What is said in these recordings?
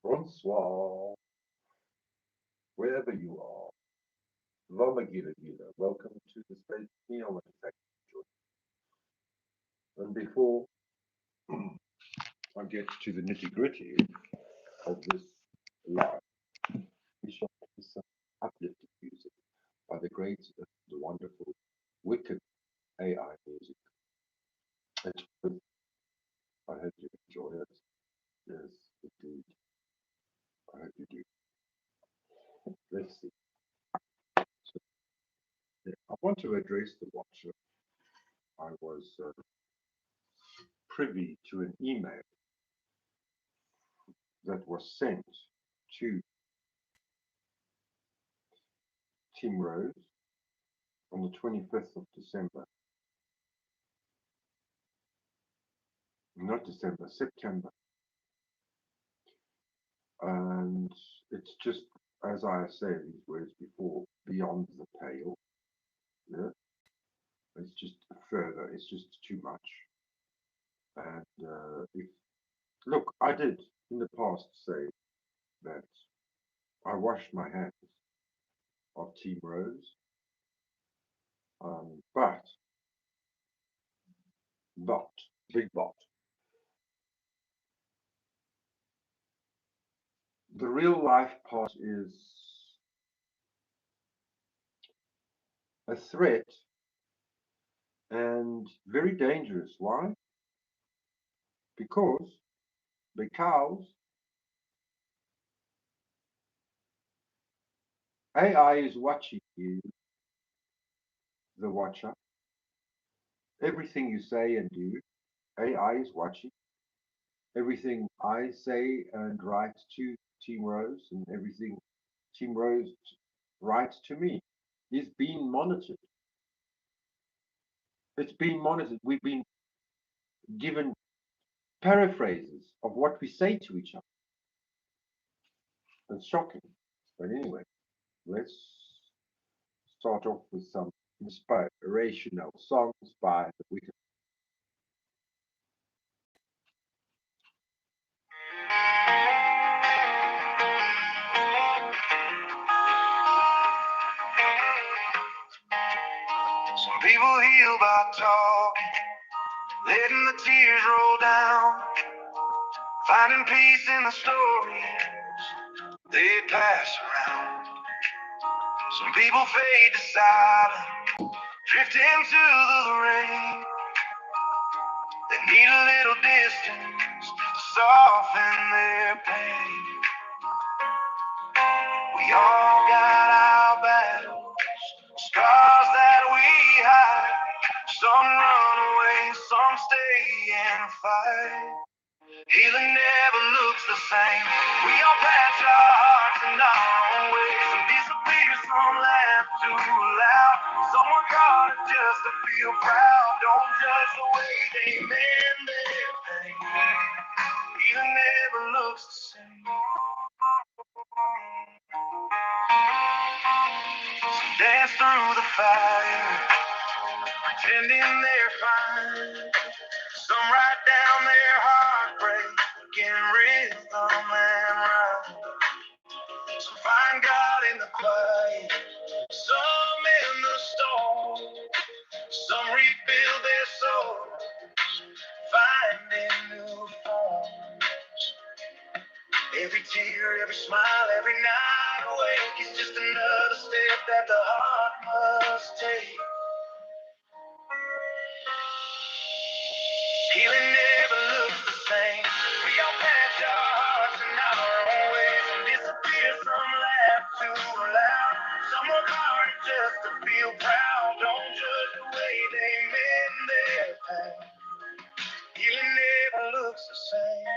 Bonsoir, wherever you are. Loma Gila Gila, welcome to the space Neon Effect. And before I get to the nitty gritty of this live, we shall have some uplifting music by the great, the wonderful, wicked AI music. And I hope you enjoy it. Yes, indeed. I hope you do. Let's see. So, yeah, I want to address the watcher. I was privy to an email that was sent to Tim Rose on the 25th of December, not December, September. And it's just, as I say these words before, beyond the pale. Yeah? It's just further, it's just too much. And if, look, I did in the past say that I washed my hands of Team Rose, but, but, big but, the real life part is a threat and very dangerous. Why? Because AI is watching you, the watcher. Everything you say and do, AI is watching. Everything I say and write to Team Rose and everything Team Rose writes to me is being monitored. It's being monitored. We've been given paraphrases of what we say to each other. It's shocking. But anyway, let's start off with some inspirational songs by the Wicked. Some people heal by talking, letting the tears roll down, finding peace in the stories they pass around. Some people fade to silence, drift into the rain. They need a little distance to soften their pain. We all got our battles, scars that we hide. Some run away, some stay and fight. Healing never looks the same. We all patch our hearts in our own ways. Some disappear, some laugh too loud. Some work harder just to feel proud. Don't judge the way they mend their pain. Healing never looks the same. Some dance through the fire, pretending they're fine. Some write down their heartbreak in rhythm and rhyme. Some find God in the quiet, some in the storm. Some rebuild their souls, finding new forms. Every tear, every smile, every night awake is just another step that the heart must take. Healing never looks the same. We all patch our hearts in our own ways. Some disappear, some laugh too loud. Some work hard just to feel proud. Don't judge the way they mend their pain. Healing never looks the same.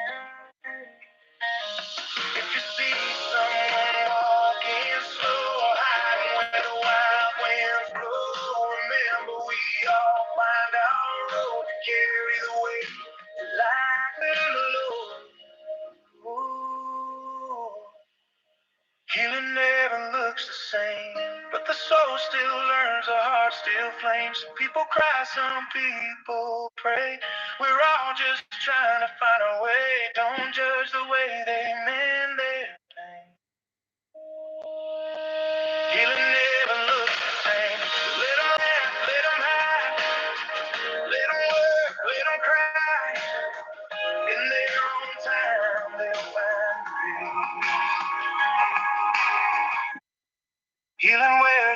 If you see someone walking slow, hiding where the wild winds blow, remember we all find our road to carry the weight like the Lord. Ooh. Healing never looks the same, but the soul still learns, the heart still flames. Some people cry, some people pray. We're all just trying to find a way. Don't judge the way they mend their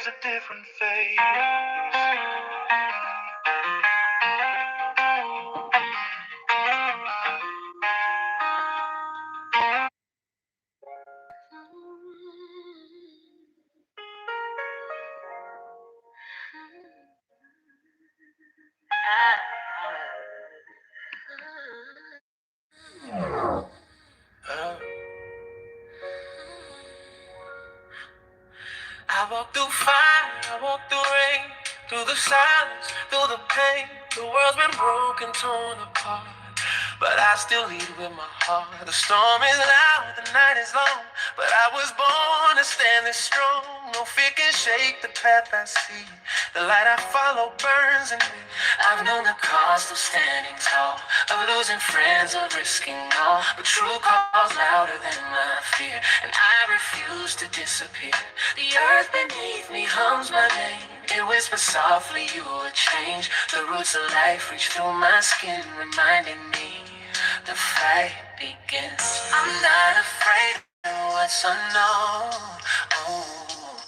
wears a different face. I walk through fire, I walk through rain, through the silence, through the pain. The world's been broken, torn apart, but I still lead with my heart. The storm is loud, the night is long, but I was born to stand this strong. No fear can shake the path I see. The light I follow burns in me. I've known the cost of standing tall, of losing friends, of risking all. But true calls louder than my fear, and I refuse to disappear. The earth beneath me hums my name. It whispers softly, you will change. The roots of life reach through my skin, reminding me the fight begins. I'm not afraid of what's unknown. Oh,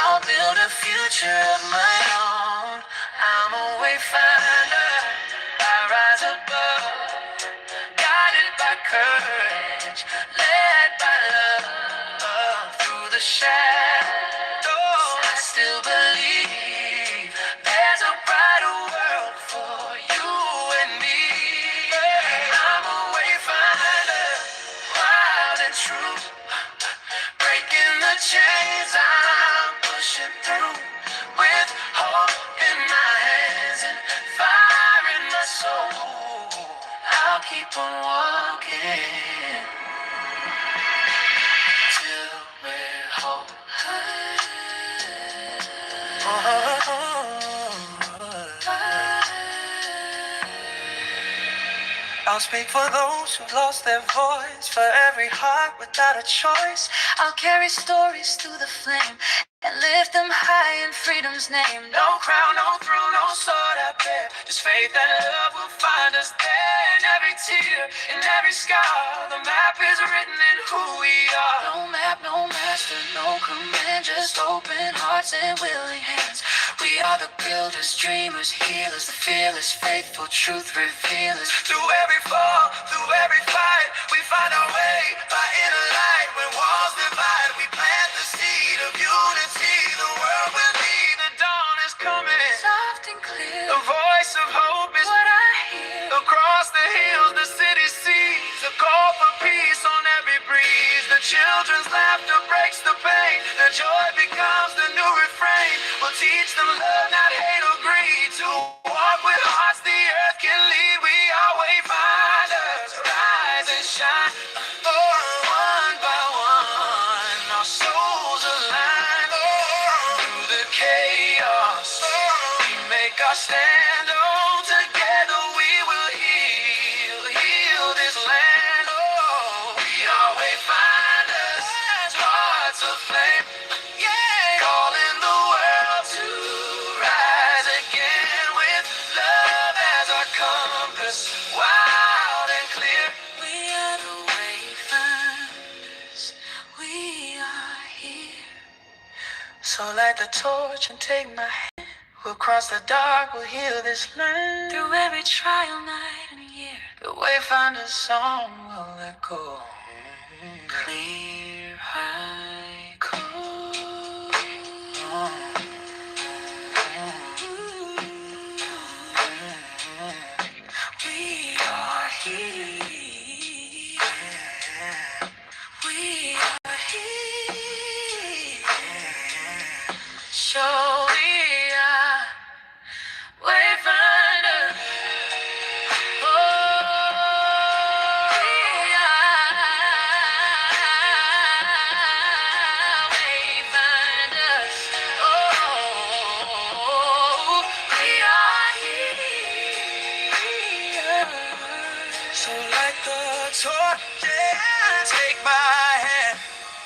I'll build a future of my own. I'm a wayfinder, I rise above, guided by courage, led by love. Through the shadows, I still believe there's a brighter world for you and me. I'm a wayfinder, wild and true, breaking the chains I'm pushing through. With hope in my hands and fire in my soul, I'll keep on walking till we're whole. I'll speak for those who've lost their voice, for every heart without a choice. I'll carry stories through the flame and lift them high in freedom's name. No crown, no throne, no sword I bear, just faith that love will find us there. In every tear, in every scar, the map is written in who we are. No map, no master, no command, just open hearts and willing hands. We are the builders, dreamers, healers, the fearless, faithful, truth revealers. Through every fall, through every fight, we find our way by inner light. When walls divide, we plant the seed of unity. The world will lead, the dawn is coming, soft and clear. The voice of hope is what I hear. Across the hills, the city sees a call for peace on every breeze. The children's laughter breaks the pain. The joy becomes the new refrain. We'll teach them love, not hate or greed. To walk with hearts the earth can lead. We are wayfinders, rise and shine. Oh, one by one, our souls align. Oh, through the chaos, we make our stand. Oh, together we will heal this land. Oh, we are wayfinders, hearts aflame. Yeah, calling the world to rise again with love as our compass, wild and clear. We are the wayfinders, we are here. So light the torch and take my hand. We'll cross the dark, we'll heal this land. Through every trial, night and year, the wayfinder's song will echo. Clear, high, cool. We are here. We are here. So we are wayfinders. So like the torch, yeah, take my hand.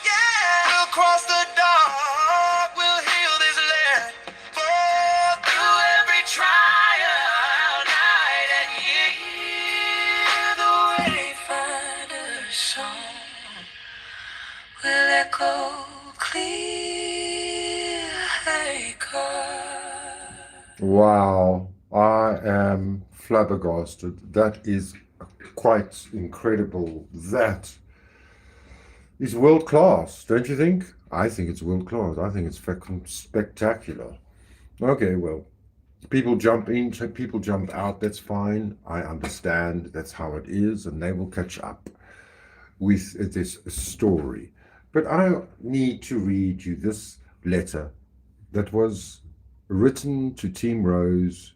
Yeah, we'll cross the dark, we'll heal this land. For through every trial, night and year, the wayfinder's song will echo clear. Wow, I am flabbergasted. That is quite incredible. That is world class, don't you think? I think it's world class. I think it's fucking spectacular. Okay, well, people jump in, people jump out. That's fine. I understand. That's how it is, and they will catch up with this story. But I need to read you this letter that was written to Team Rose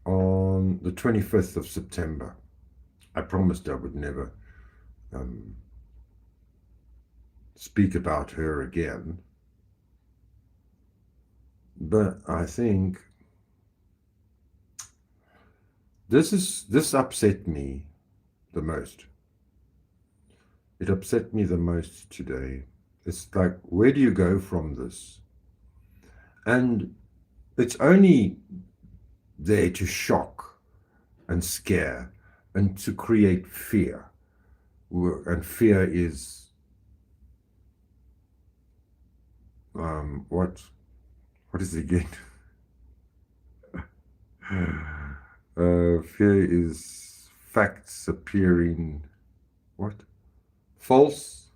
on the 25th of September. I promised I would never um, speak about her again, but I think this upset me the most. It upset me the most today. It's like, where do you go from this? And it's only there to shock and scare and to create fear. And fear is what is it again? Fear is facts appearing what? False.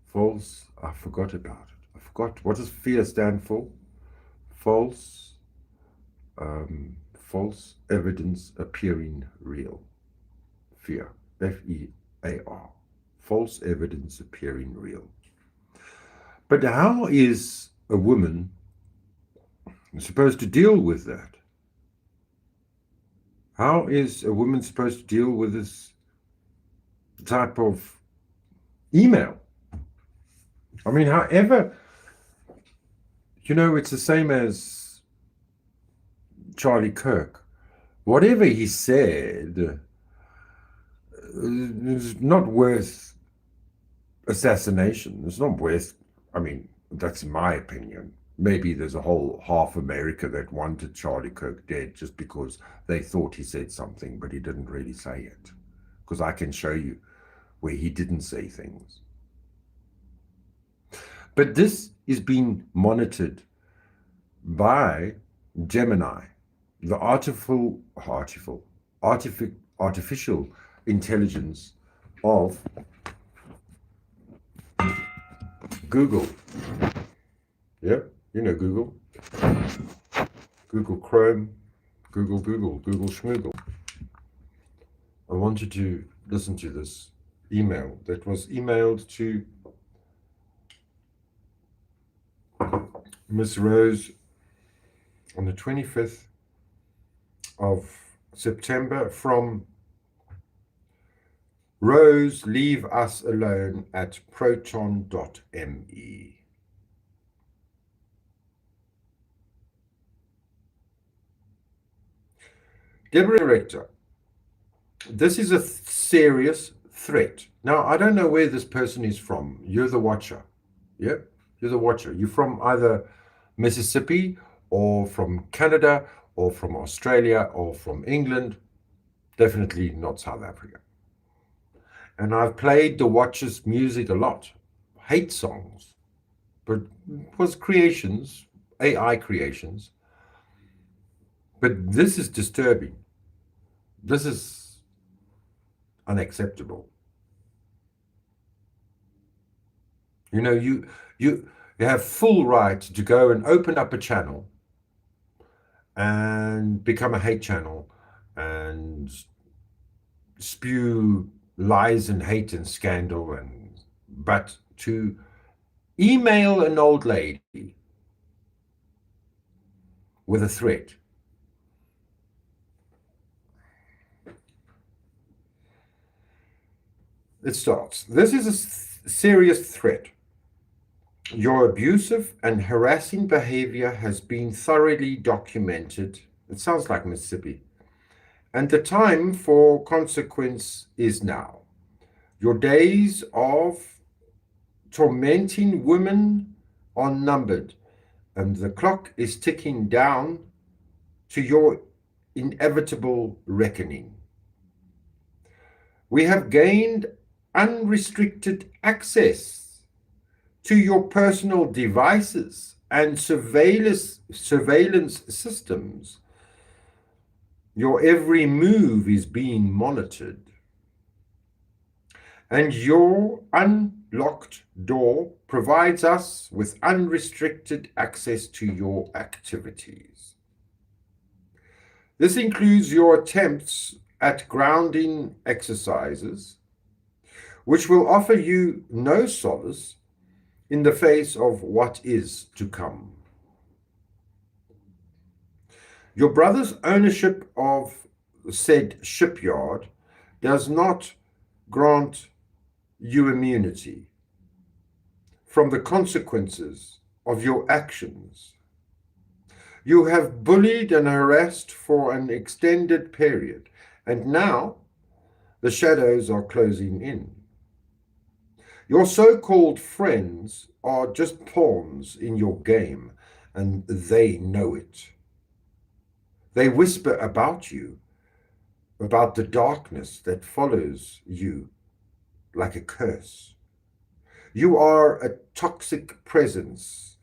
False. I forgot about it. I forgot. What does fear stand for? False. False evidence appearing real. Fear. Fear. False evidence appearing real. But how is a woman supposed to deal with that? How is a woman supposed to deal with this type of email? I mean, however, it's the same as Charlie Kirk. Whatever he said is not worth assassination. It's not worth, that's my opinion. Maybe there's a whole half America that wanted Charlie Kirk dead just because they thought he said something, but he didn't really say it. Because I can show you where he didn't say things. But this is being monitored by Gemini, the artificial intelligence of Google. Yep, Google. Google Chrome, Google Schmoogle. I want you to listen to this email that was emailed to Miss Rose on the 25th of September from Rose, leave us alone at proton.me. Deborah Director, this is a serious threat. Now, I don't know where this person is from. You're the watcher. Yep, you're the watcher. You're from either Mississippi or from Canada or from Australia or from England. Definitely not South Africa. And I've played the Watcher's music a lot. Hate songs. But it was creations, AI creations. But this is disturbing. This is unacceptable. You have full right to go and open up a channel and become a hate channel and spew lies and hate and scandal, but to email an old lady with a threat. It starts. This is a serious threat. Your abusive and harassing behavior has been thoroughly documented. It sounds like Mississippi. And the time for consequence is now. Your days of tormenting women are numbered, and the clock is ticking down to your inevitable reckoning. We have gained unrestricted access to your personal devices and surveillance systems. Your every move is being monitored. And your unlocked door provides us with unrestricted access to your activities. This includes your attempts at grounding exercises, which will offer you no solace in the face of what is to come. Your brother's ownership of said shipyard does not grant you immunity from the consequences of your actions. You have bullied and harassed for an extended period, and now the shadows are closing in. Your so-called friends are just pawns in your game, and they know it. They whisper about you, about the darkness that follows you like a curse. You are a toxic presence,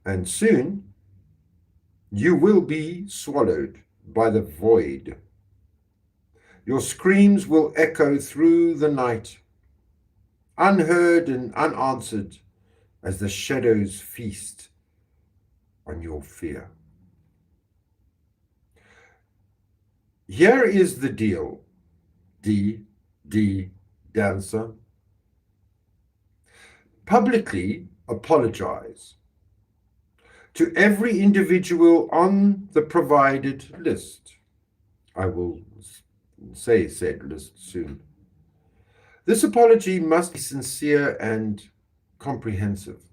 and soon you will be swallowed by the void. Your screams will echo through the night, unheard and unanswered, as the shadows feast on your fear. Here is the deal, D. Dancer. Publicly apologize to every individual on the provided list. I will say said list soon. This apology must be sincere and comprehensive,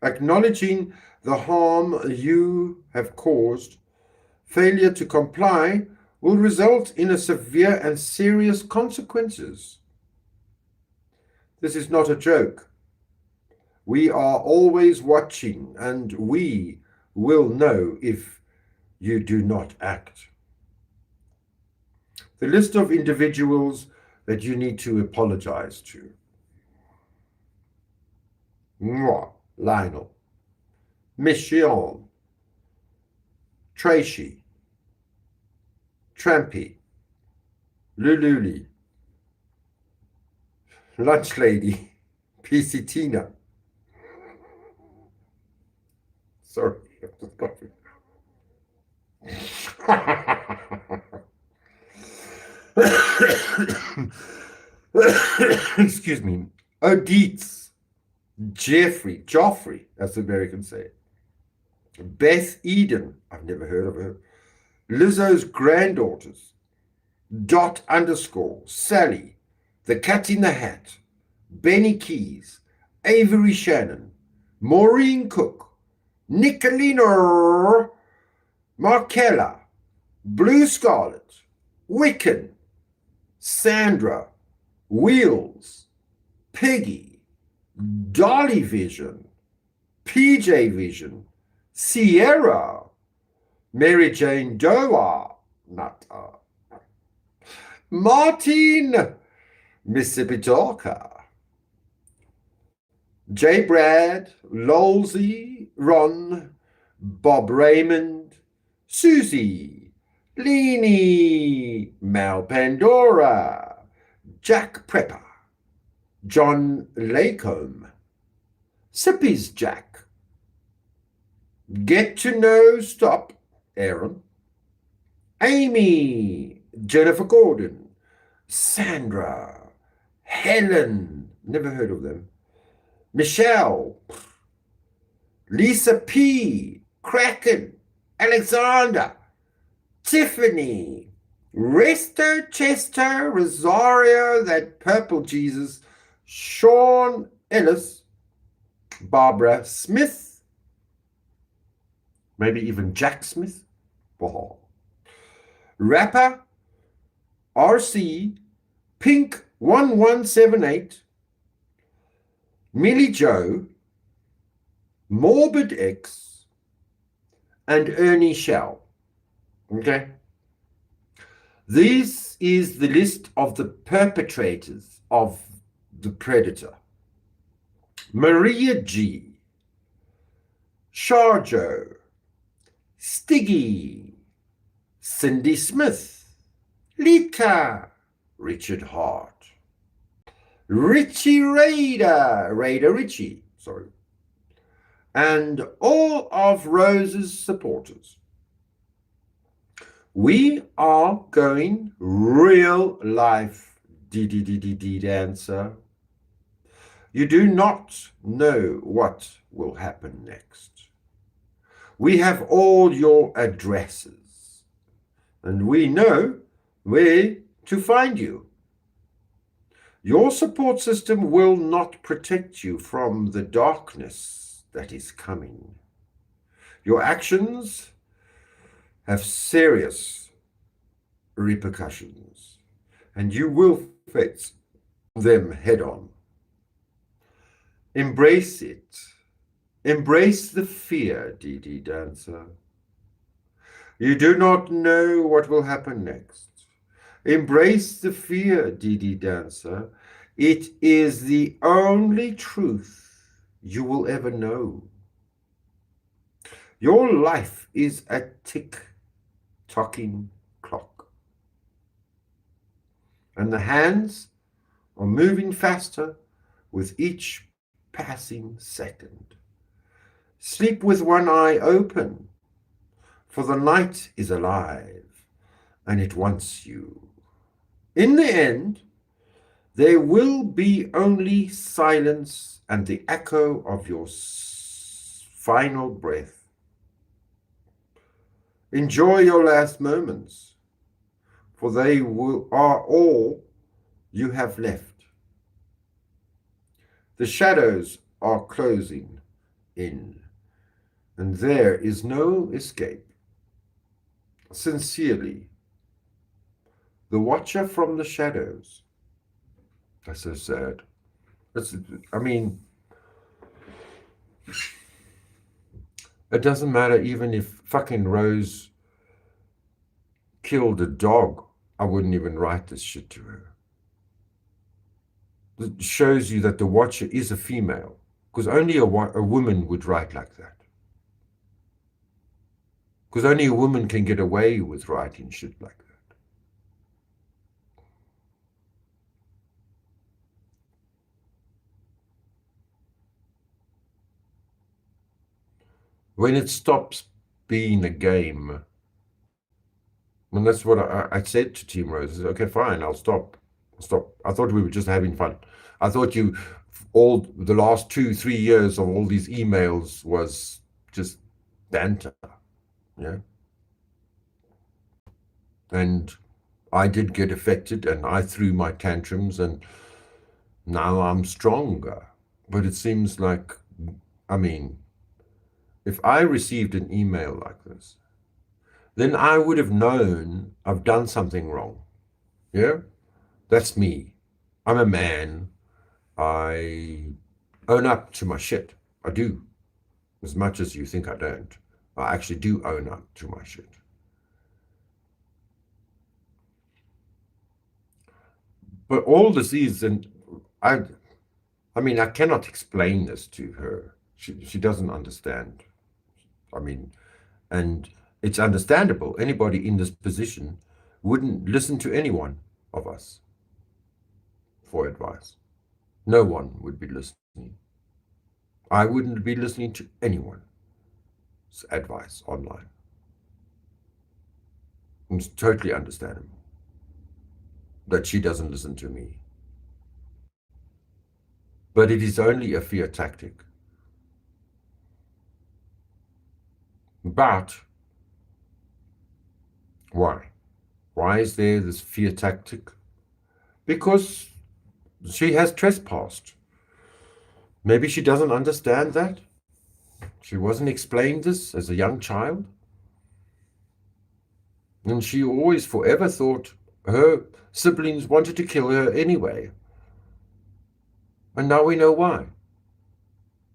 acknowledging the harm you have caused. Failure to comply will result in a severe and serious consequences. This is not a joke. We are always watching, and we will know if you do not act. The list of individuals that you need to apologize to. Moi, Lionel, Michonne, Tracy, Trampy, Lululi, Lunch Lady, PC Tina. Sorry, excuse me. Odetz, Joffrey, as the Americans say. Beth Eden, I've never heard of her. Lizzo's granddaughters. _, Sally, The Cat in the Hat, Benny Keys, Avery Shannon, Maureen Cook, Nicolina, Markella, Blue Scarlet, Wiccan, Sandra, Wheels, Piggy, Dolly Vision, PJ Vision, Sierra, Mary Jane Doe, Martin, Mississippi Talker, J. Brad, Lolsey, Ron, Bob Raymond, Susie, Leanie, Mal Pandora, Jack Prepper, John Lacombe, Sippy's Jack, Get to Know Stop, Aaron, Amy, Jennifer Gordon, Sandra, Helen, never heard of them, Michelle, Lisa P, Kraken, Alexander, Tiffany, Resto Chester, Rosario, that purple Jesus, Sean Ellis, Barbara Smith, maybe even Jack Smith, oh. Rapper, RC, Pink 1178, Millie Joe, Morbid X, and Ernie Shell. Okay? This is the list of the perpetrators of the predator. Maria G, Sharjo, Stiggy, Cindy Smith, Lita, Richard Hart, Richie Raider Richie, sorry, and all of Rose's supporters. We are going real life dancer. You do not know what will happen next. We have all your addresses, and we know where to find you. Your support system will not protect you from the darkness that is coming. Your actions have serious repercussions, and you will face them head on. Embrace it. Embrace the fear, dancer. You do not know what will happen next. Embrace the fear, dancer. It is the only truth you will ever know. Your life is a tick-tocking clock, and the hands are moving faster with each passing second. Sleep with one eye open, for the night is alive, and it wants you. In the end, there will be only silence and the echo of your final breath. Enjoy your last moments, for they are all you have left. The shadows are closing in, and there is no escape. Sincerely, the watcher from the shadows. That's so sad. I mean, it doesn't matter even if fucking Rose killed a dog. I wouldn't even write this shit to her. It shows you that the watcher is a female, because only a woman would write like that. Because only a woman can get away with writing shit like that. When it stops being a game, and that's what I said to Team Rose, okay, fine, I'll stop. I thought we were just having fun. I thought all the last 2-3 years of all these emails was just banter, yeah. And I did get affected, and I threw my tantrums, and now I'm stronger. But it seems like, I mean, if I received an email like this, then I would have known I've done something wrong. Yeah? That's me. I'm a man. I own up to my shit. I do. As much as you think I don't. I actually do own up to my shit. But all this is, and I mean, I cannot explain this to her. She doesn't understand. I mean, and it's understandable. Anybody in this position wouldn't listen to any one of us for advice. No one would be listening. I wouldn't be listening to anyone's advice online. It's totally understandable that she doesn't listen to me. But it is only a fear tactic. But why? Why is there this fear tactic? Because she has trespassed. Maybe she doesn't understand that. She wasn't explained this as a young child. And she always forever thought her siblings wanted to kill her anyway. And now we know why.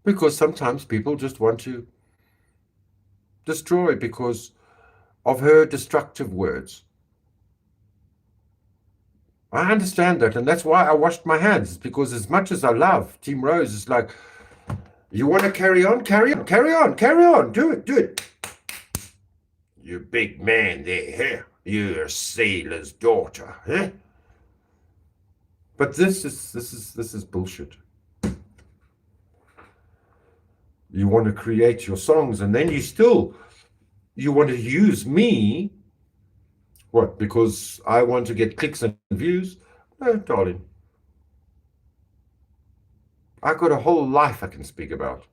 Because sometimes people just want to destroy because of her destructive words. I understand that, and that's why I washed my hands, because as much as I love Team Rose, it's like, You want to carry on? Carry on, carry on, carry on. Do it, do it. You big man there, huh? You're a sailor's daughter, huh? But this is bullshit. You want to create your songs, and then you want to use me. What? Because I want to get clicks and views? No, darling. I got a whole life I can speak about.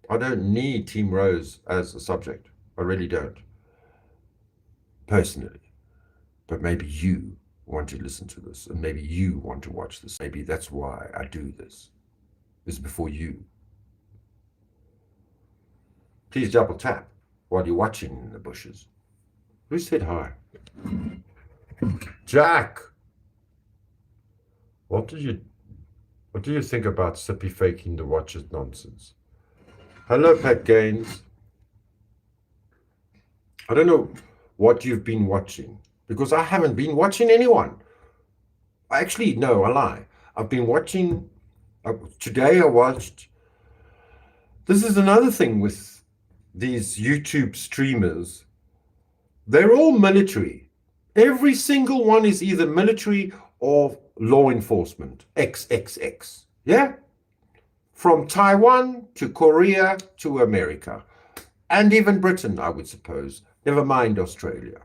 I don't need Team Rose as a subject. I really don't, personally. But maybe you want to listen to this, and maybe you want to watch this. Maybe that's why I do this. This is before you. Please double tap while you're watching in the bushes. Who said hi? Jack! What do you think about Sippy faking the watches nonsense? Hello, Pat Gaines. I don't know what you've been watching, because I haven't been watching anyone. Actually, no, I lie. I've been watching. Today I watched. This is another thing with these YouTube streamers. They're all military. Every single one is either military or law enforcement. XXX. Yeah? From Taiwan to Korea to America. And even Britain, I would suppose. Never mind Australia.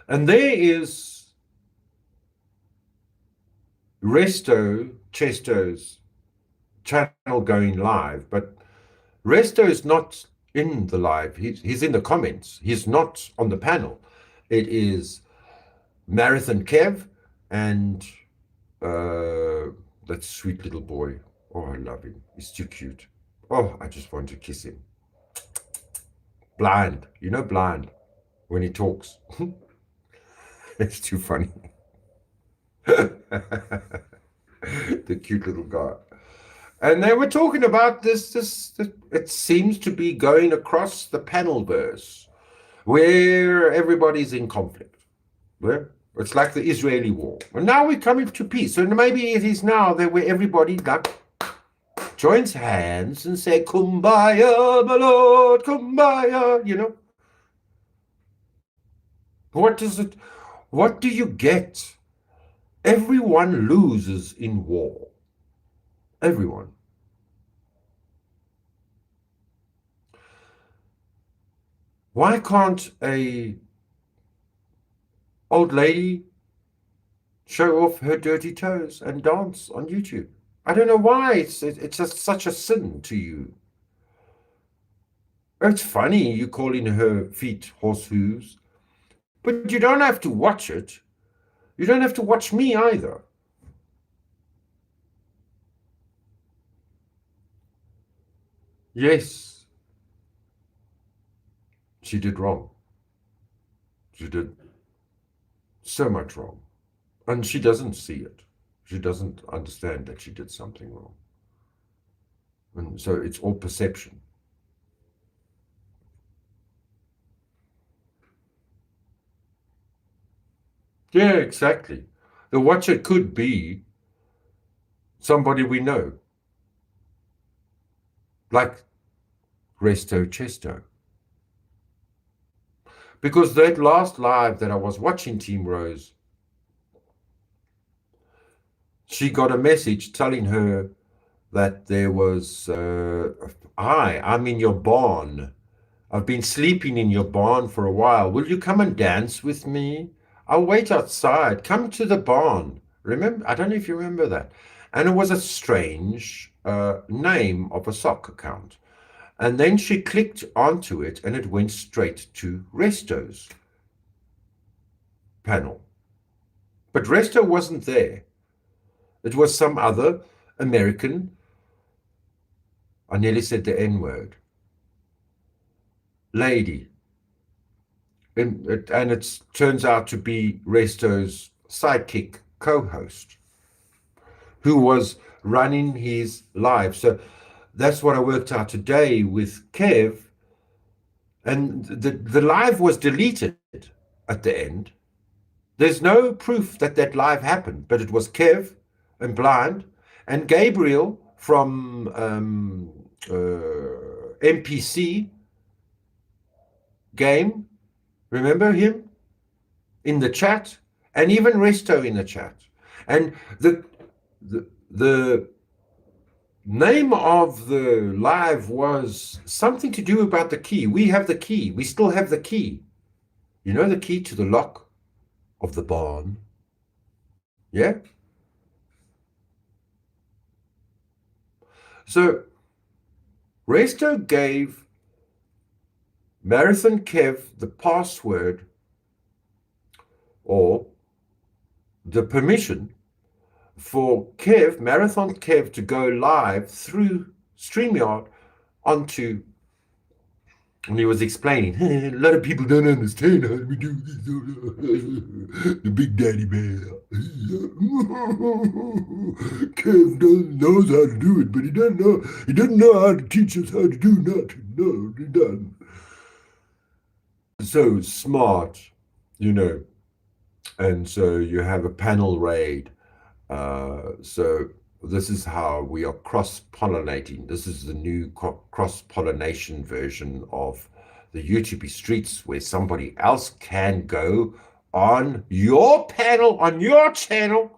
And there is Chesto's channel going live, but Resto is not in the live. He's in the comments. He's not on the panel. It is Marathon Kev and that sweet little boy. Oh, I love him. He's too cute. Oh, I just want to kiss him. Blind. You know Blind when he talks. It's too funny. The cute little guy. And they were talking about this, it seems to be going across the panel verse, where everybody's in conflict. Where it's like the Israeli war. And now we're coming to peace. So maybe it is now that where everybody like joins hands and say, Kumbaya, my Lord, Kumbaya, you know. What do you get? Everyone loses in war. Everyone. Why can't a old lady show off her dirty toes and dance on YouTube? I don't know why it's just such a sin to you. It's funny you calling her feet horse hooves, but you don't have to watch it. You don't have to watch me either. Yes, she did wrong. She did so much wrong. And she doesn't see it. She doesn't understand that she did something wrong. And so it's all perception. Yeah, exactly. The watcher could be somebody we know, like Resto Chesto. Because that last live that I was watching, Team Rose, she got a message telling her that there was, I'm in your barn. I've been sleeping in your barn for a while. Will you come and dance with me? I'll wait outside. Come to the barn. Remember? I don't know if you remember that. And it was a strange name of a sock account. And then she clicked onto it and it went straight to Resto's panel. But Resto wasn't there. It was some other American, I nearly said the N-word, lady. And it turns out to be Resto's sidekick co-host, who was running his live. So that's what I worked out today with Kev. And the live was deleted at the end. There's no proof that live happened, but it was Kev and Blind and Gabriel from MPC game. Remember him in the chat, and even Resto in the chat. And the name of the live was something to do about the key. We have the key. We still have the key. You know, the key to the lock of the barn. Yeah. So Resto gave Marathon Kev the password or the permission for Marathon Kev, to go live through StreamYard onto, and he was explaining, a lot of people don't understand how we do this. The Big Daddy Bear. Kev knows how to do it, but he doesn't know how to teach us how to do nothing. No, he doesn't. So smart, you know. And so you have a panel raid. So this is how we are cross-pollinating. This is the new cross-pollination version of the YouTube streets, where somebody else can go on your panel, on your channel,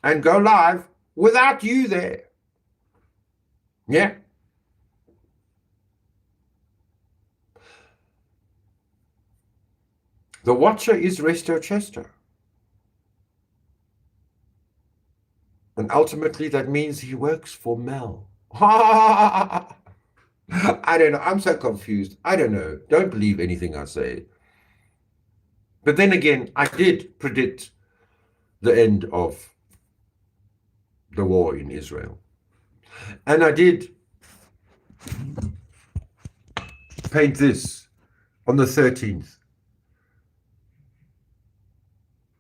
and go live without you there. Yeah. The watcher is Resto Chester. And ultimately, that means he works for Mel. I don't know. I'm so confused. I don't know. Don't believe anything I say. But then again, I did predict the end of the war in Israel. And I did paint this on the 13th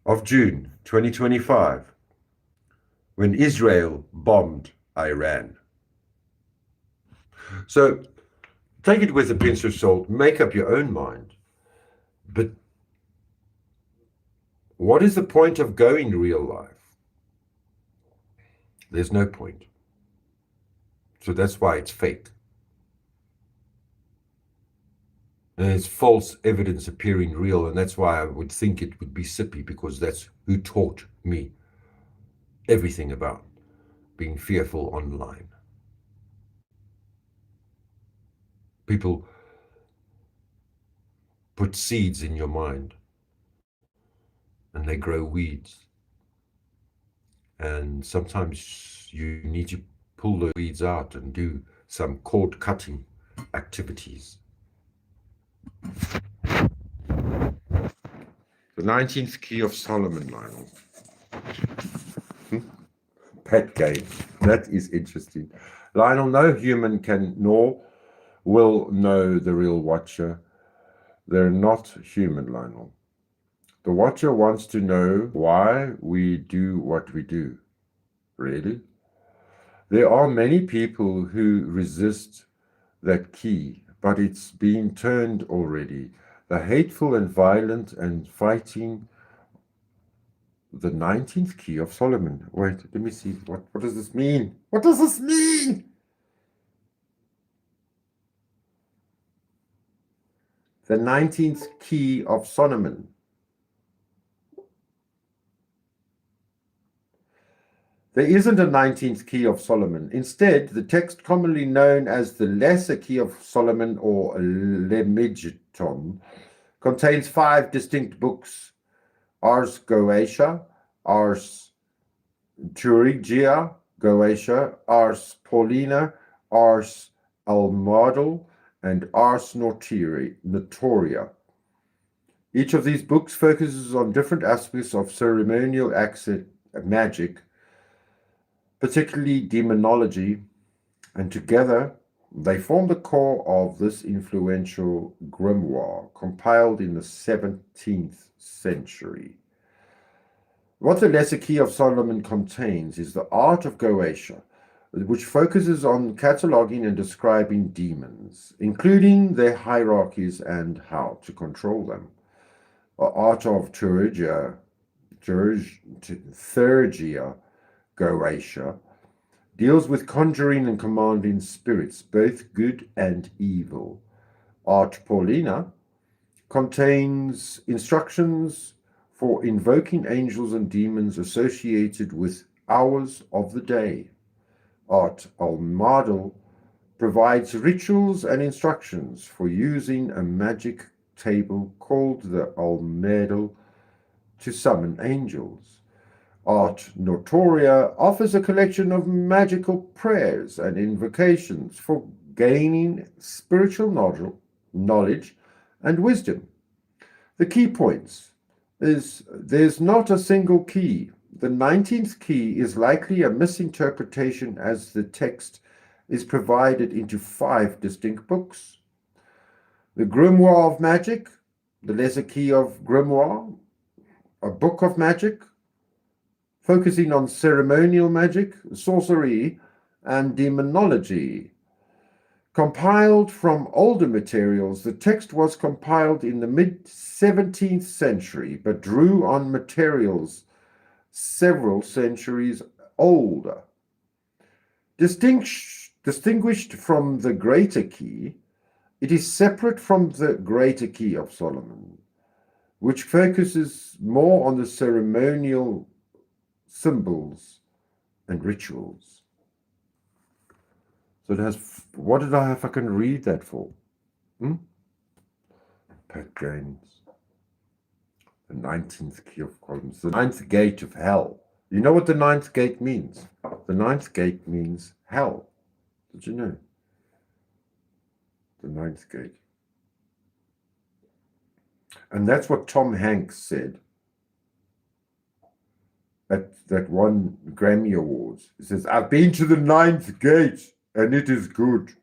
of June, 2025, when Israel bombed Iran. So take it with a pinch of salt, make up your own mind. But what is the point of going real life? There's no point. So that's why it's fake. And it's false evidence appearing real, and that's why I would think it would be Sippy, because that's who taught me everything about being fearful online. People put seeds in your mind, and they grow weeds. And sometimes you need to pull the weeds out and do some cord cutting activities. The 19th key of Solomon, Lionel. Pet game. That is interesting. Lionel, no human can nor will know the real watcher. They're not human, Lionel. The watcher wants to know why we do what we do. Really? There are many people who resist that key, but it's been turned already. The hateful and violent and fighting. The 19th key of Solomon. Wait, let me see. What does this mean? What does this mean? The 19th key of Solomon. There isn't a 19th key of Solomon. Instead, the text commonly known as the Lesser Key of Solomon, or Lemegeton, contains 5 distinct books: Ars Goetia, Ars Turigia Goetia, Ars Paulina, Ars Almadal, and Ars Notoria. Each of these books focuses on different aspects of ceremonial magic, particularly demonology, and together they form the core of this influential grimoire, compiled in the 17th century. What the Lesser Key of Solomon contains is the art of Goetia, which focuses on cataloging and describing demons, including their hierarchies and how to control them. The art of Theurgia Goetia deals with conjuring and commanding spirits, both good and evil. Art Paulina contains instructions for invoking angels and demons associated with hours of the day. Art Almadal provides rituals and instructions for using a magic table called the Almadal to summon angels. Art Notoria offers a collection of magical prayers and invocations for gaining spiritual knowledge and wisdom. The key points is there's not a single key. The 19th key is likely a misinterpretation as the text is provided into 5 distinct books. The Grimoire of Magic, the Lesser Key of Grimoire, a Book of Magic, focusing on ceremonial magic, sorcery, and demonology. Compiled from older materials, the text was compiled in the mid-17th century, but drew on materials several centuries older. Distinguished from the Greater Key, it is separate from the Greater Key of Solomon, which focuses more on the ceremonial symbols and rituals. So it has, what did I have I can read that for? Pat Gaines. The 19th key of columns. The 9th gate of hell. You know what the 9th gate means? The 9th gate means hell. Did you know? The 9th gate. And that's what Tom Hanks said at that one Grammy Awards. He says, I've been to the 9th gate and it is good.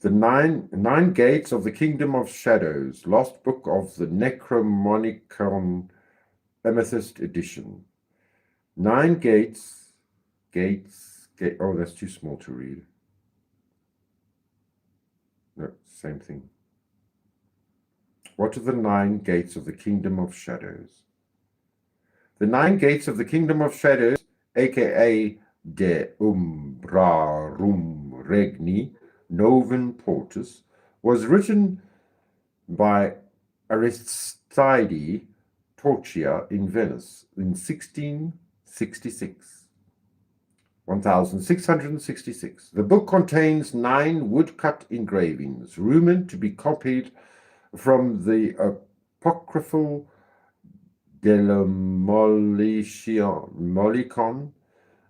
The nine gates of the Kingdom of Shadows, Lost Book of the Necromonicon, Amethyst Edition. 9 gates, oh, that's too small to read. No, same thing. What are the 9 gates of the Kingdom of Shadows? The 9 gates of the Kingdom of Shadows, aka De Umbrarum Regni Novum Portus, was written by Aristide Torchia in Venice in 1666. 1666. The book contains 9 woodcut engravings, rumored to be copied from the apocryphal Molicon,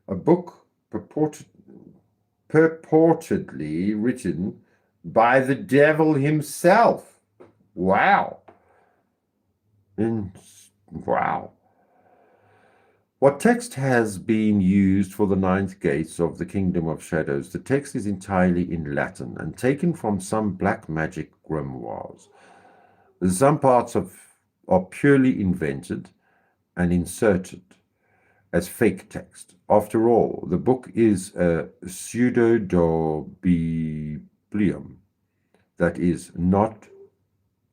a book purportedly written by the devil himself. Wow. Wow. What text has been used for the 9th gates of the Kingdom of Shadows? The text is entirely in Latin and taken from some black magic grimoires. Some parts are purely invented and inserted as fake text. After all, the book is a pseudo-biblium, that is, not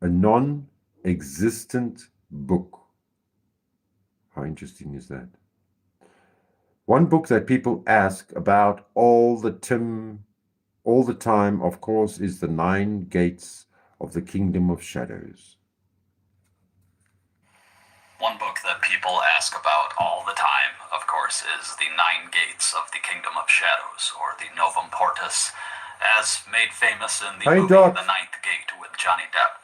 a non-existent book. How interesting is that? One book that people ask about all the time, of course, is the 9 Gates of the Kingdom of Shadows. One book that people ask about all the time, of course, is the 9 Gates of the Kingdom of Shadows, or the Novum Portus, as made famous in the movie The Ninth Gate with Johnny Depp.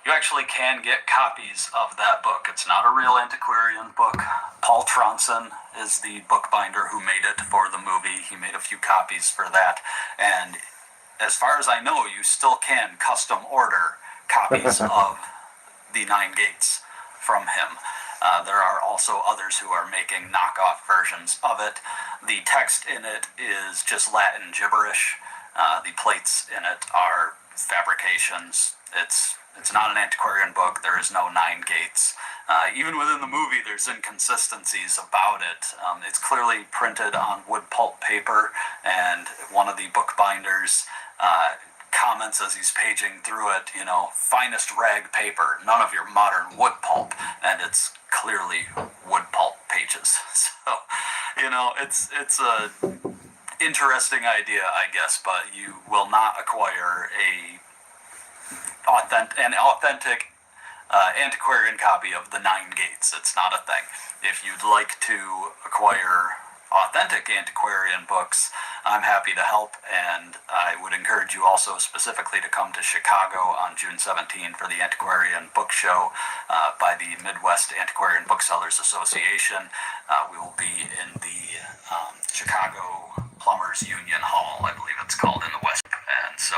You actually can get copies of that book. It's not a real antiquarian book. Paul Tronson is the bookbinder who made it for the movie. He made a few copies for that. And as far as I know, you still can custom order copies of the 9 Gates from him. There are also others who are making knockoff versions of it. The text in it is just Latin gibberish. The plates in it are fabrications. It's not an antiquarian book. There is no 9 Gates. Even within the movie, there's inconsistencies about it. It's clearly printed on wood pulp paper, and one of the bookbinders comments as he's paging through it, finest rag paper, none of your modern wood pulp, and it's clearly wood pulp paper. pages. So, it's a interesting idea, I guess, but you will not acquire an authentic antiquarian copy of the Nine Gates. It's not a thing. If you'd like to acquire authentic antiquarian books, I'm happy to help, and I would encourage you also specifically to come to Chicago on June 17 for the Antiquarian Book Show by the Midwest Antiquarian Booksellers Association. We will be in the Chicago Plumbers Union Hall, I believe it's called, in the West. And so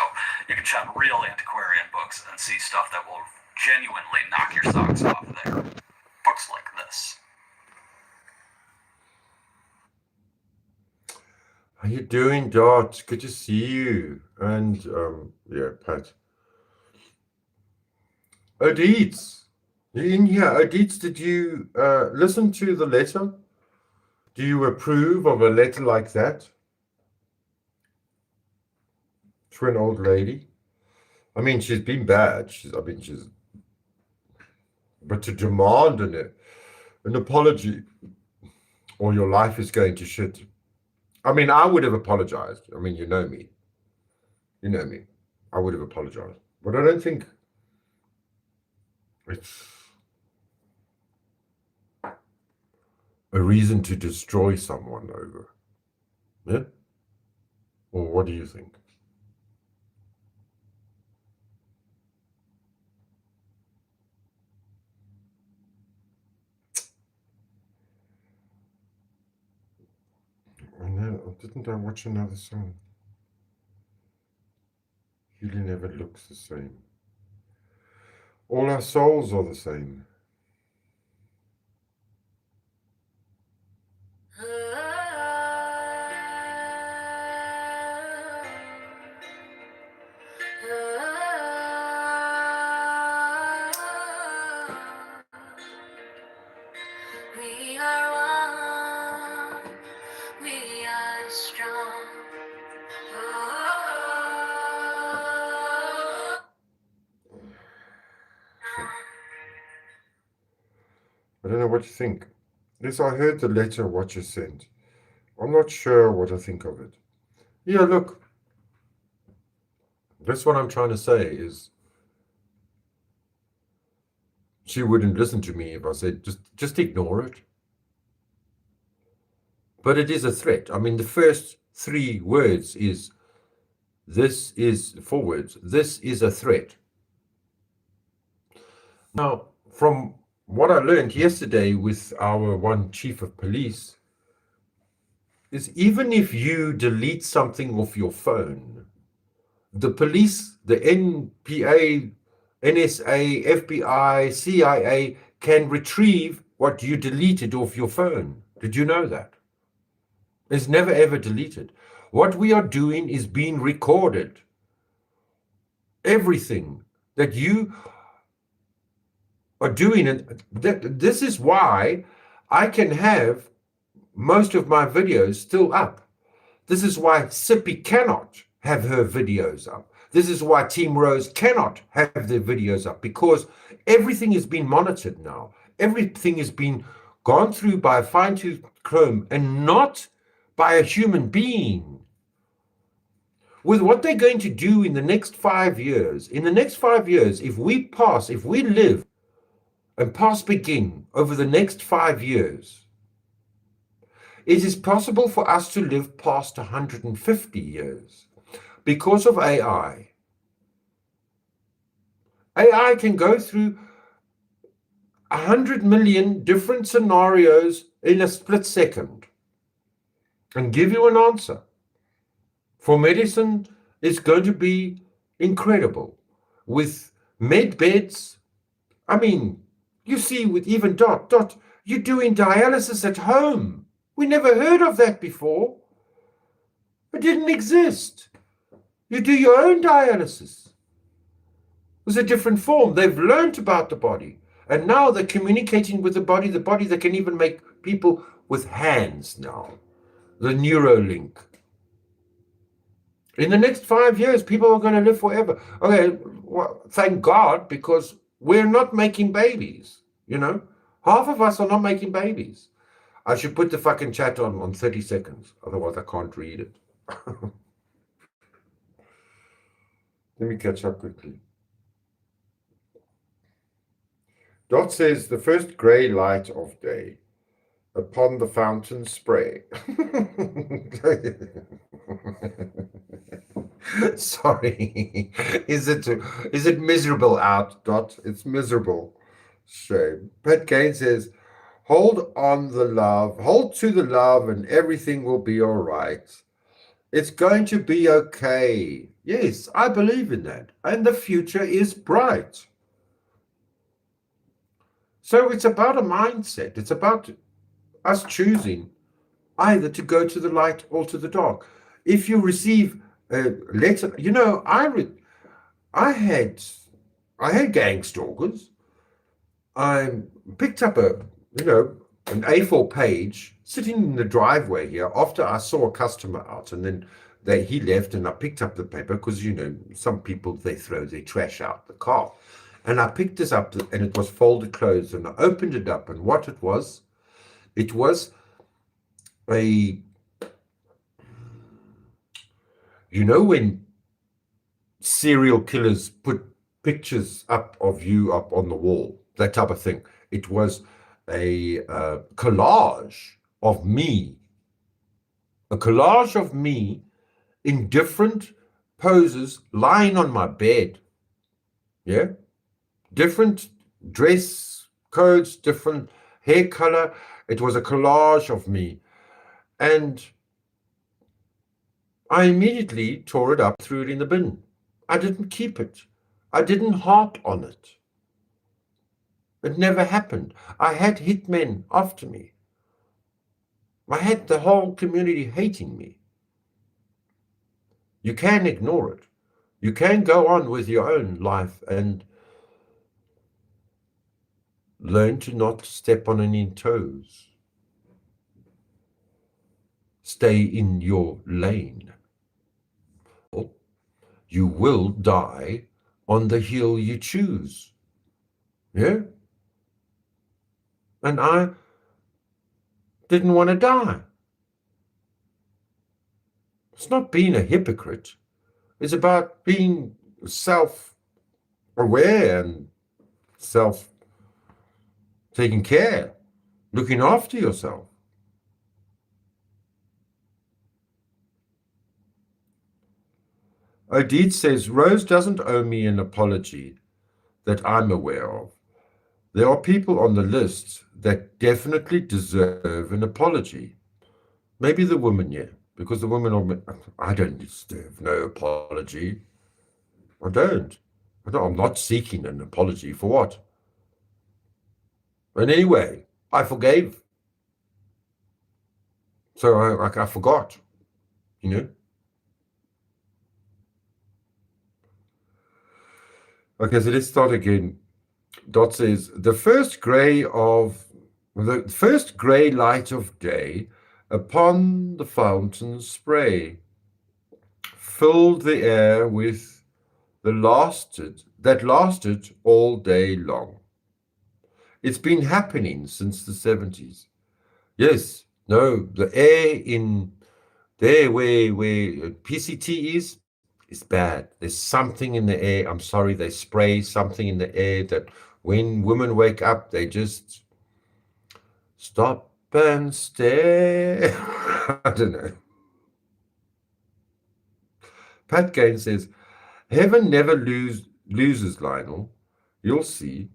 you can shop real antiquarian books and see stuff that will genuinely knock your socks off there. Books like this. How you doing, Dot? Good to see you. And yeah, Pat. Odits, you in here? Odits, did you listen to the letter? Do you approve of a letter like that to an old lady? I mean, she's been bad. But to demand an apology, or your life is going to shit. I mean, I would have apologized. I mean, you know me. I would have apologized. But I don't think it's a reason to destroy someone over. Yeah? Or what do you think? Didn't I watch another song? Healing never looks the same. All our souls are the same. We are one, we are strong. I don't know what you think. Yes, I heard the letter what you sent. I'm not sure what I think of it. Yeah, look. That's what I'm trying to say is she wouldn't listen to me if I said just ignore it. But it is a threat. I mean, the first 3 words is this is 4 words. This is a threat. Now, from what I learned yesterday with our one chief of police is even if you delete something off your phone, the police, the NPA, NSA, FBI, CIA can retrieve what you deleted off your phone. Did you know that? It's never ever deleted. What we are doing is being recorded. Everything that you are doing, and this is why I can have most of my videos still up. This is why Sippy cannot have her videos up. This is why Team Rose cannot have their videos up, because everything is being monitored now. Everything is being gone through by a fine-tooth comb and not by a human being. With what they're going to do in the next 5 years, if we live and past begin over the next 5 years, it is possible for us to live past 150 years because of AI. AI can go through 100 million different scenarios in a split second and give you an answer. For medicine, it's going to be incredible. With med beds, I mean, you see with even Dot, you're doing dialysis at home. We never heard of that before. It didn't exist. You do your own dialysis. It was a different form. They've learned about the body. And now they're communicating with the body that can even make people with hands now. The Neuralink. In the next 5 years, people are going to live forever. Okay, well, thank God, because we're not making babies, you know. Half of us are not making babies. I should put the fucking chat on 30 seconds. Otherwise, I can't read it. Let me catch up quickly. Dot says, the first grey light of day upon the fountain spray. Sorry. Is it miserable out, Dot? It's miserable. Shame. Pat Gain says, hold to the love, and everything will be all right. It's going to be okay. Yes, I believe in that. And the future is bright. So it's about a mindset. It's about us choosing either to go to the light or to the dark. If you receive a letter, I had gang stalkers. I picked up an A4 page sitting in the driveway here after I saw a customer out, and then he left, and I picked up the paper because some people, they throw their trash out the car, and I picked this up, and it was folded closed, and I opened it up, and what it was a when serial killers put pictures up of you up on the wall, that type of thing. It was a collage of me, in different poses, lying on my bed. Yeah, different dress codes, different hair color. It was a collage of me, and I immediately tore it up, threw it in the bin. I didn't keep it. I didn't harp on it. It never happened. I had hitmen after me. I had the whole community hating me. You can ignore it. You can go on with your own life and learn to not step on any toes. Stay in your lane. You will die on the hill you choose. Yeah? And I didn't want to die. It's not being a hypocrite. It's about being self-aware and taking care, looking after yourself. Odid says, Rose doesn't owe me an apology that I'm aware of. There are people on the list that definitely deserve an apology. Maybe the women, yeah, because the women I don't deserve no apology. I don't. I'm not seeking an apology for what? And anyway, I forgave. So I forgot, Okay, so let's start again. Dot says, the first grey light of day upon the fountain's spray filled the air with that lasted all day long. It's been happening since the 70s. Yes, no, the air in there where PCT is bad. There's something in the air. I'm sorry, they spray something in the air that when women wake up, they just stop and stare. I don't know. Pat Gain says, heaven never loses, Lionel. You'll see.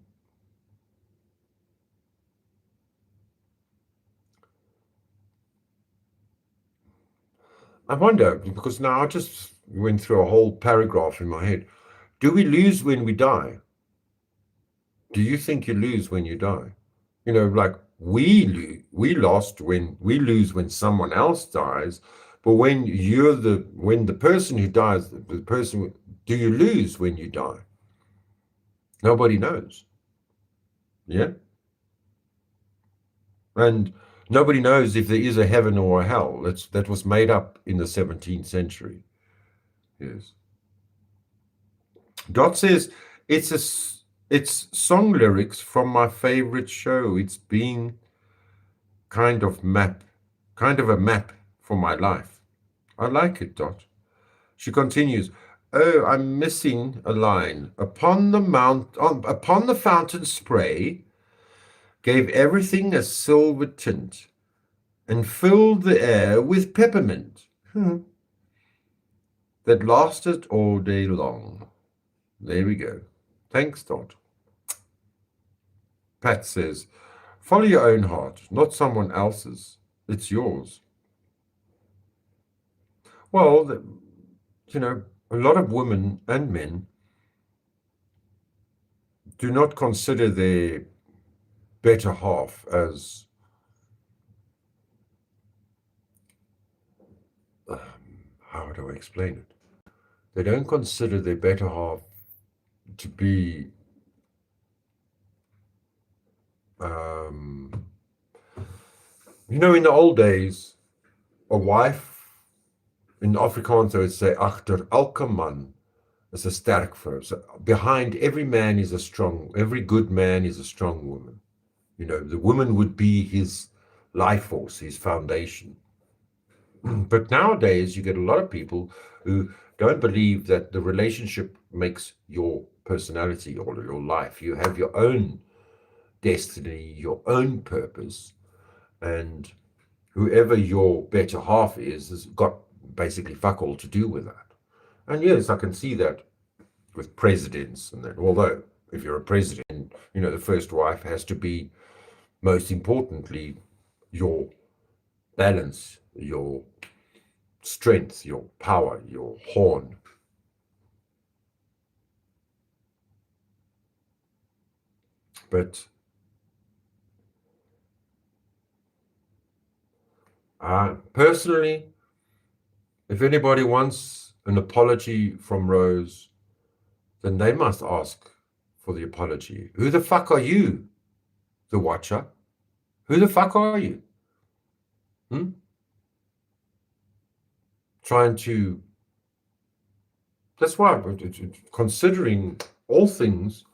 I wonder, because now I just went through a whole paragraph in my head. Do we lose when we die? Do you think you lose when you die? Like we lost when we lose when someone else dies, but when the person who dies, do you lose when you die? Nobody knows. Yeah? And nobody knows if there is a heaven or a hell. That was made up in the 17th century. Yes. Dot says, it's song lyrics from my favorite show. It's being kind of map, kind of a map for my life. I like it, Dot. She continues, oh, I'm missing a line. Upon the fountain spray, gave everything a silver tint, and filled the air with peppermint. That lasted all day long. There we go. Thanks, Dot. Pat says, follow your own heart, not someone else's. It's yours. Well, a lot of women and men do not consider their better half as how do I explain it? They don't consider their better half to be in the old days, a wife in Afrikaans would say, agter elke man is 'n sterk vrou. So behind every man is every good man is a strong woman. The woman would be his life force, his foundation. But nowadays, you get a lot of people who don't believe that the relationship makes your personality or your life. You have your own destiny, your own purpose, and whoever your better half is has got basically fuck all to do with that. And yes, I can see that with presidents and that. Although, if you're a president, the first wife has to be, most importantly, your balance, your strength, your power, your horn. But personally, if anybody wants an apology from Rose, then they must ask for the apology. Who the fuck are you, the watcher? Who the fuck are you? Trying to... That's why, considering all things,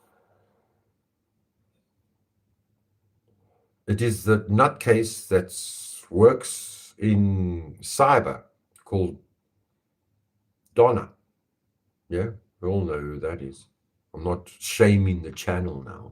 it is the nutcase that works in cyber called Donna. Yeah, we all know who that is. I'm not shaming the channel now.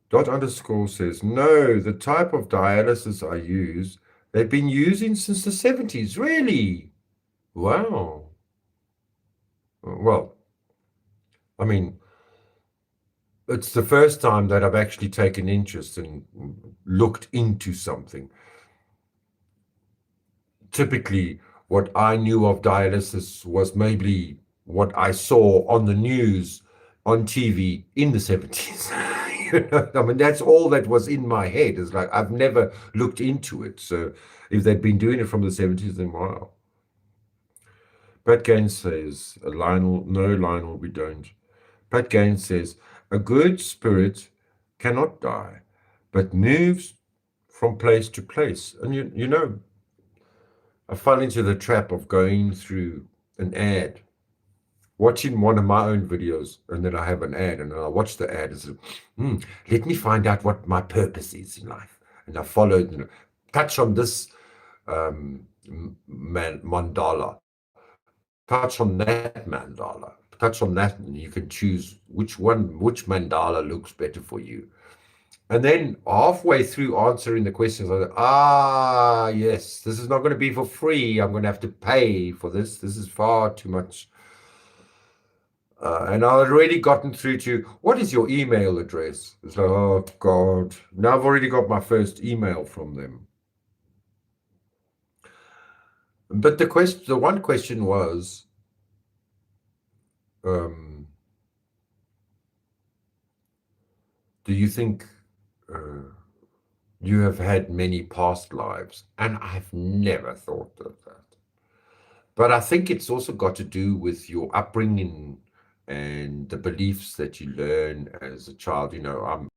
Dot underscore says, no, the type of dialysis I use, they've been using since the 70s. Really? Wow. Well, I mean, it's the first time that I've actually taken interest and looked into something. Typically, what I knew of dialysis was maybe what I saw on the news, on TV in the 70s. I mean, that's all that was in my head. It's like, I've never looked into it. So if they'd been doing it from the 70s, then wow. Pat Gaines says, Lionel, no, Lionel, we don't. Pat Gaines says, a good spirit cannot die, but moves from place to place. And I fell into the trap of going through an ad, watching one of my own videos, and then I have an ad, and then I watch the ad and say, let me find out what my purpose is in life. And I followed, touch on this mandala, touch on that mandala, touch on that, and you can choose which mandala looks better for you. And then halfway through answering the questions, I go, yes, this is not going to be for free. I'm going to have to pay for this. This is far too much. And I've already gotten through to, what is your email address? It's like, oh, God. Now I've already got my first email from them. But the one question was, do you think you have had many past lives? And I've never thought of that. But I think it's also got to do with your upbringing and the beliefs that you learn as a child. I'm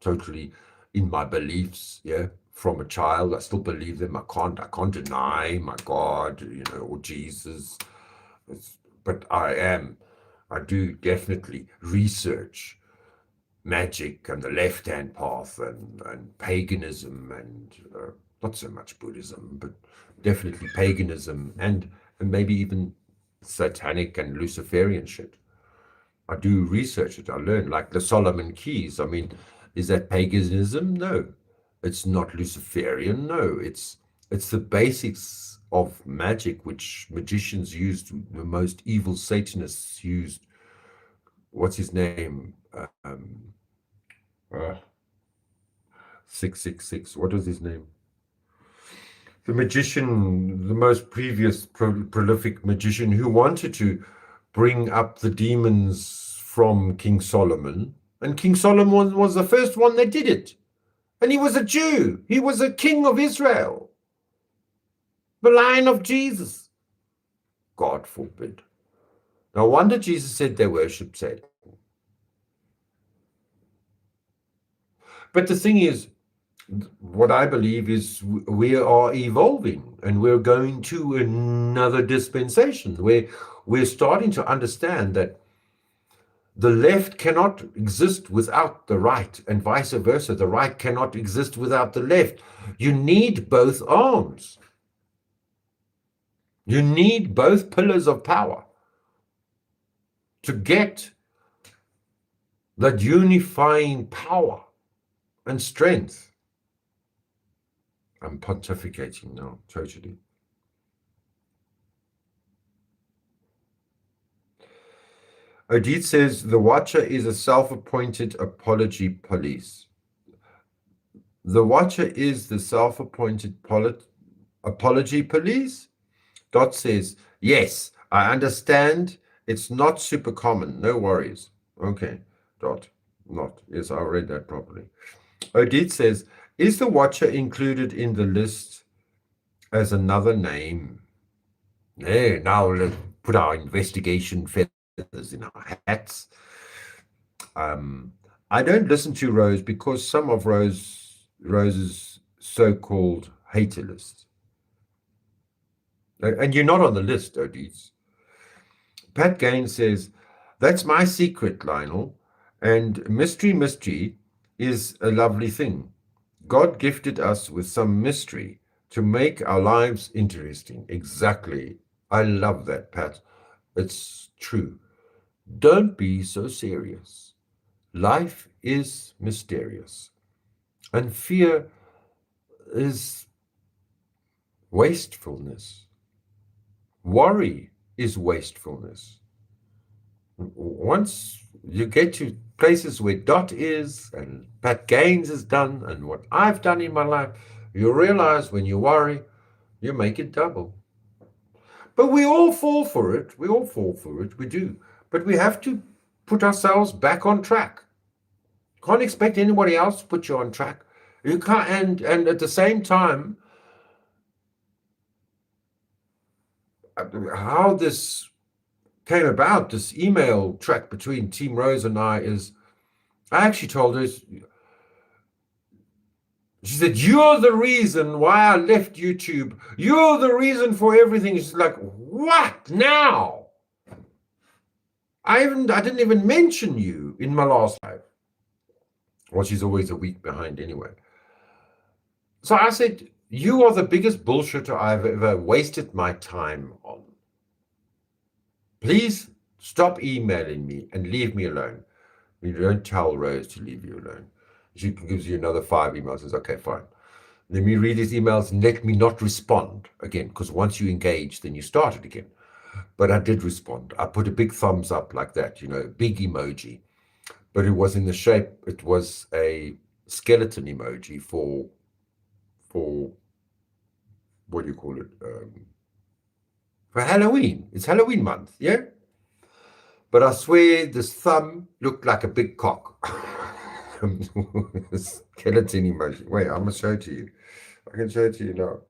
totally in my beliefs, yeah. from a child. I still believe them. I can't deny my God, or Jesus. But I do definitely research magic and the left-hand path and paganism and not so much Buddhism, but definitely paganism and maybe even satanic and Luciferian shit. I do research it. I learn, like the Solomon Keys. I mean, is that paganism? No. It's not Luciferian. No. It's the basics of magic which magicians used, the most evil Satanists used. What's his name? 666. What was his name? The magician, the most previous prolific magician who wanted to bring up the demons from King Solomon. And King Solomon was the first one that did it. And he was a Jew. He was a king of Israel. The Lion of Jesus. God forbid. No wonder Jesus said they worship Satan. But the thing is, what I believe is we are evolving and we're going to another dispensation where we're starting to understand that the left cannot exist without the right and vice versa. The right cannot exist without the left. You need both arms. You need both pillars of power to get that unifying power and strength. I'm pontificating now, totally. Odit says the Watcher is a self-appointed apology police. The Watcher is the self-appointed apology police? Dot says, yes, I understand. It's not super common. No worries. Okay, Dot. Not. Yes, I read that properly. Odit says, is the Watcher included in the list as another name? Now let's put our investigation feathers in our hats. I don't listen to Rose because some of Rose's so-called hater list. And you're not on the list, Odis. Pat Gaines says, that's my secret, Lionel. And mystery is a lovely thing. God gifted us with some mystery to make our lives interesting. Exactly. I love that, Pat. It's true. Don't be so serious. Life is mysterious. And fear is wastefulness. Worry is wastefulness. Once you get to places where Dot is and Pat Gaines is done and what I've done in my life, you realize when you worry, you make it double. But we all fall for it. We all fall for it. We do. But we have to put ourselves back on track. Can't expect anybody else to put you on track. You can't, and at the same time, how this came about, this email track between Team Rose and I, is I actually told her, she said, you're the reason why I left YouTube. You're the reason for everything. She's like, what now? I didn't even mention you in my last life. Well, she's always a week behind anyway. So I said, you are the biggest bullshitter I've ever wasted my time on. Please stop emailing me and leave me alone. You don't tell Rose to leave you alone. She gives you another 5 emails. Says, okay, fine. Let me read these emails and let me not respond again, because once you engage, then you start it again. But I did respond. I put a big thumbs up like that, big emoji. But it was in the shape, it was a skeleton emoji for what do you call it? For Halloween. It's Halloween month, yeah? But I swear this thumb looked like a big cock. Skeleton emoji. Wait, I'm going to show it to you. I can show it to you now.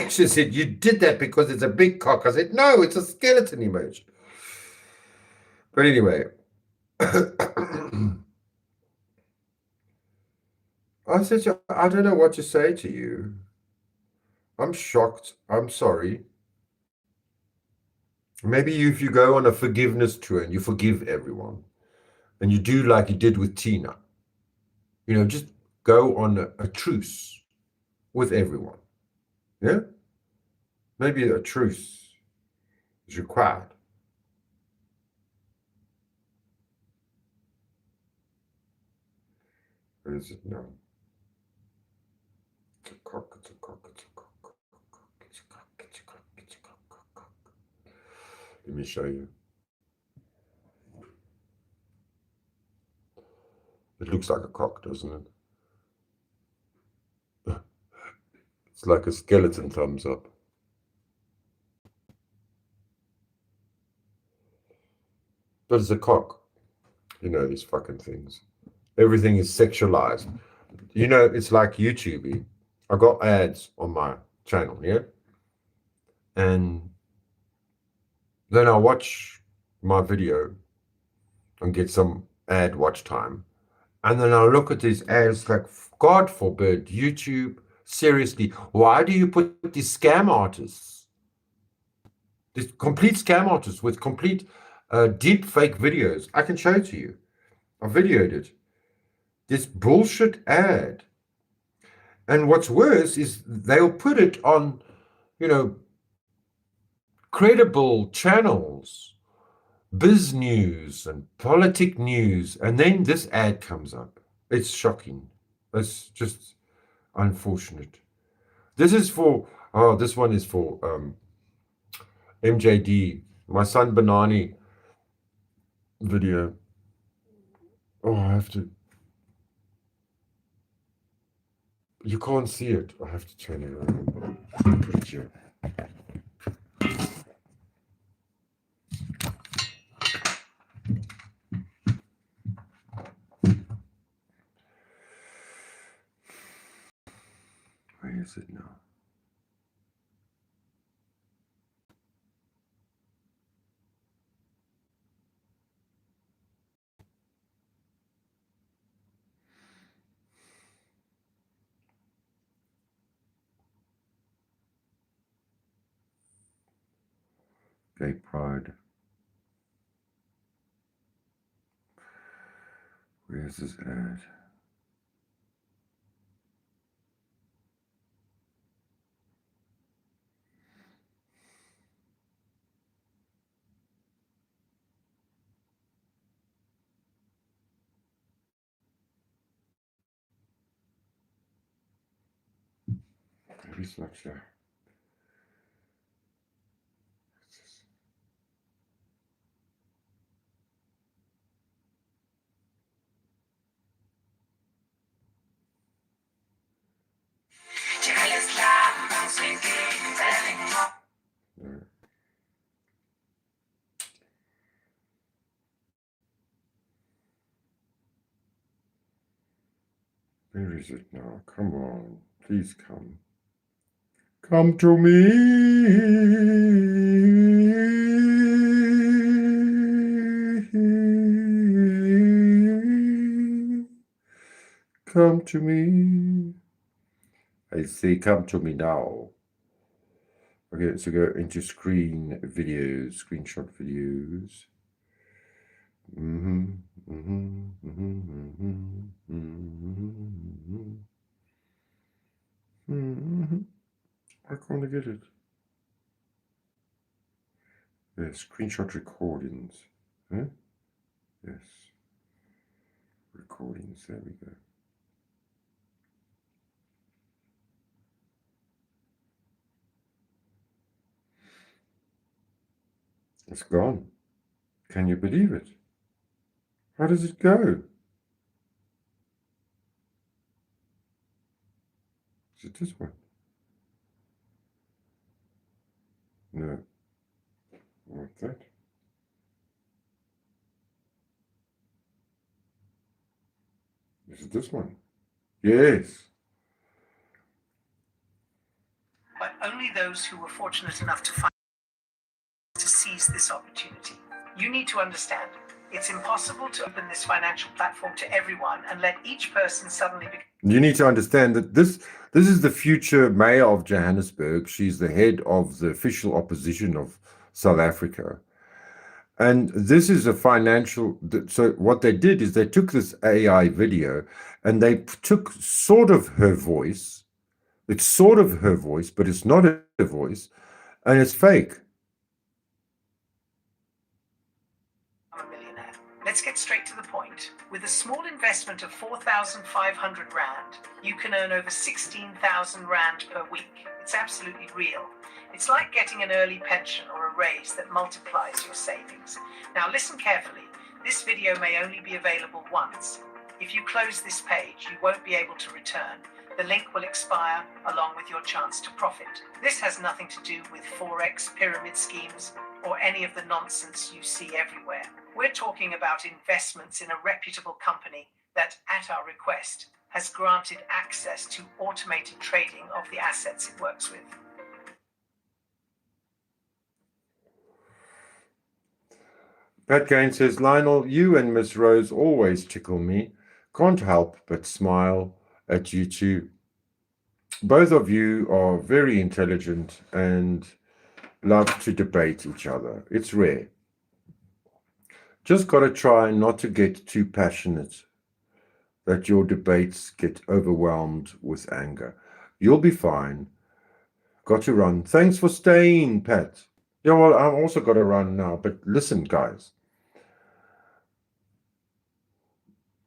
She said, you did that because it's a big cock. I said, no, it's a skeleton emoji. But anyway, I said, I don't know what to say to you. I'm shocked. I'm sorry. Maybe if you go on a forgiveness tour and you forgive everyone, and you do like you did with Tina, just go on a truce with everyone. Yeah? Maybe a truce is required. Where is it now? It's a cock, it's a cock, it's a cock, it's a cock, it's a cock, it's a cock, cock, cock. Let me show you. It looks like a cock, doesn't it? It's like a skeleton thumbs up. But it's a cock. These fucking things. Everything is sexualized. It's like YouTube. I got ads on my channel, yeah? And then I watch my video and get some ad watch time. And then I look at these ads like, God forbid, YouTube, seriously, why do you put these scam artists, these complete scam artists with complete deep fake videos? I can show it to you. I videoed it. This bullshit ad. And what's worse is they'll put it on, credible channels, biz news and politic news, and then this ad comes up. It's shocking. It's just unfortunate. This one is for MJD, my son Banani video. Oh, I have to. You can't see it. I have to turn it around. Put it here. Where is it now? Gay Pride. Where is this ad? Maybe it's not here. No. Where is it now? Come on. Please come. Come to me. Come to me. I say come to me now. Okay, so go into screenshot videos. Why can't I get it? Screenshot recordings. Huh? Yes. Recordings, there we go. It's gone. Can you believe it? How does it go? Is it this one? No. What's that? Is it this one? Yes. But only those who were fortunate enough to seize this opportunity. You need to understand, It's impossible to open this financial platform to everyone and let each person suddenly become. You need to understand that this is the future mayor of Johannesburg. She's the head of the official opposition of South Africa. And this is a financial. So what they did is they took this AI video and they took sort of her voice. It's sort of her voice, but it's not her voice, and it's fake. A millionaire. Let's get straight to the point. With a small investment of 4,500 Rand, you can earn over 16,000 Rand per week. It's absolutely real. It's like getting an early pension or a raise that multiplies your savings. Now listen carefully. This video may only be available once. If you close this page, you won't be able to return. The link will expire along with your chance to profit. This has nothing to do with Forex, pyramid schemes, or any of the nonsense you see everywhere. We're talking about investments in a reputable company that, at our request, has granted access to automated trading of the assets it works with. Pat Gain says, Lionel, you and Miss Rose always tickle me. Can't help but smile at you two. Both of you are very intelligent and love to debate each other. It's rare. Just got to try not to get too passionate, that your debates get overwhelmed with anger. You'll be fine. Got to run. Thanks for staying, Pat. Yeah, well, I've also got to run now. But listen, guys.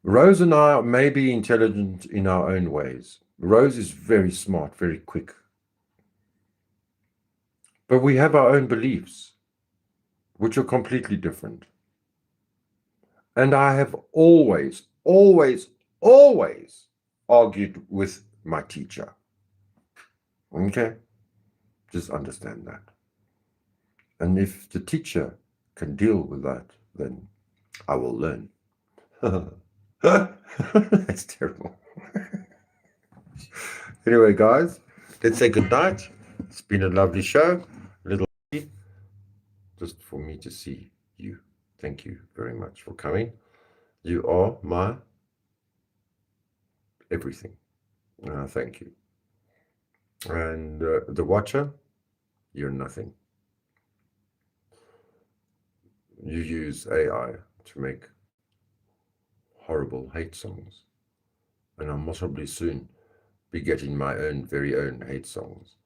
Rose and I may be intelligent in our own ways. Rose is very smart, very quick. But we have our own beliefs, which are completely different. And I have always argued with my teacher. Okay? Just understand that. And if the teacher can deal with that, then I will learn. That's terrible. Anyway, guys, let's say good night. It's been a lovely show. A little just for me to see you. Thank you very much for coming. You are my everything. Thank you. And the watcher, you're nothing. You use AI to make horrible hate songs. And I'll most probably soon be getting my own very own hate songs.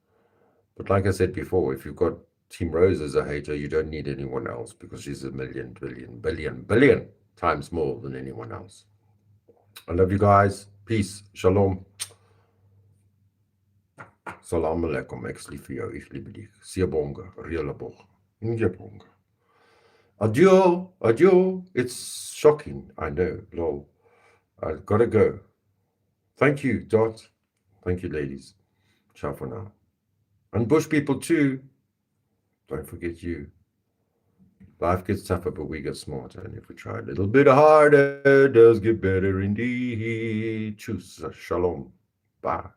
But like I said before, if you've got Team Rose as a hater, you don't need anyone else because she's a million, billion times more than anyone else. I love you guys. Peace. Shalom. Salam alaikum. Ek lief vir jou. Ek lief dich. Siyabonga. Rialabog. Njabonga. Adieu. Adieu. It's shocking. I know. Lol. I've got to go. Thank you, Dot. Thank you, ladies. Ciao for now. And bush people too. Don't forget you. Life gets tougher, but we get smarter. And if we try a little bit harder, it does get better indeed. Choose. Shalom. Bye.